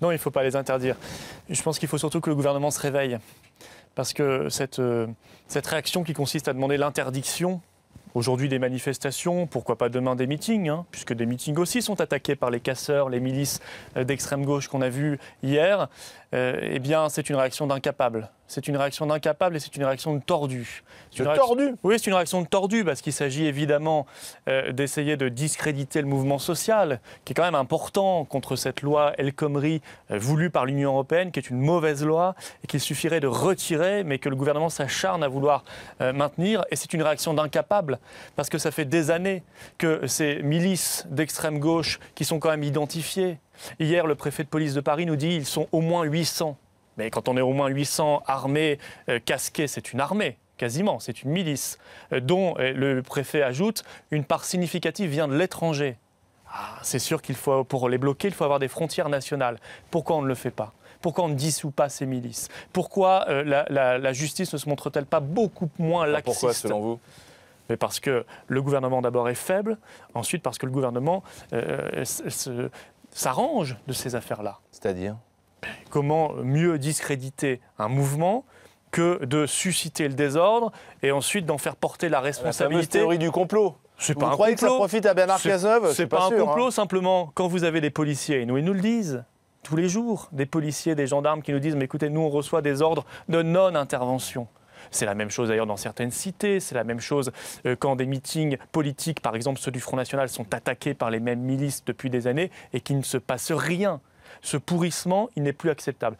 Non, il ne faut pas les interdire. Je pense qu'il faut surtout que le gouvernement se réveille. Parce que cette réaction qui consiste à demander l'interdiction, aujourd'hui des manifestations, pourquoi pas demain des meetings, puisque des meetings aussi sont attaqués par les casseurs, les milices d'extrême gauche qu'on a vues hier, eh bien c'est une réaction d'incapable. C'est une réaction d'incapable et c'est une réaction de tordu. Tordu ? Oui, c'est une réaction de tordu parce qu'il s'agit évidemment d'essayer de discréditer le mouvement social, qui est quand même important contre cette loi El Khomri voulue par l'Union européenne, qui est une mauvaise loi et qu'il suffirait de retirer, mais que le gouvernement s'acharne à vouloir maintenir. Et c'est une réaction d'incapable parce que ça fait des années que ces milices d'extrême gauche qui sont quand même identifiées. Hier, le préfet de police de Paris nous dit qu'ils sont au moins 800. Mais quand on est au moins 800 armés, casqués, c'est une armée, quasiment, c'est une milice, dont le préfet ajoute, une part significative vient de l'étranger. C'est sûr qu'il faut, pour les bloquer, il faut avoir des frontières nationales. Pourquoi on ne le fait pas ? Pourquoi on ne dissout pas ces milices ? Pourquoi la justice ne se montre-t-elle pas beaucoup moins laxiste ? Pourquoi, selon vous ? Mais parce que le gouvernement d'abord est faible, ensuite parce que le gouvernement s'arrange de ces affaires-là. C'est-à-dire ? Comment mieux discréditer un mouvement que de susciter le désordre et ensuite d'en faire porter la responsabilité. La fameuse théorie du complot. C'est Vous pas un croyez complot. Que ça profite à Bernard Cazeneuve ? C'est pas un complot, simplement, quand vous avez des policiers, et nous ils nous le disent tous les jours, des policiers, des gendarmes qui nous disent « mais écoutez, nous on reçoit des ordres de non-intervention ». C'est la même chose d'ailleurs dans certaines cités, c'est la même chose quand des meetings politiques, par exemple ceux du Front National, sont attaqués par les mêmes milices depuis des années et qu'il ne se passe rien. Ce pourrissement, il n'est plus acceptable.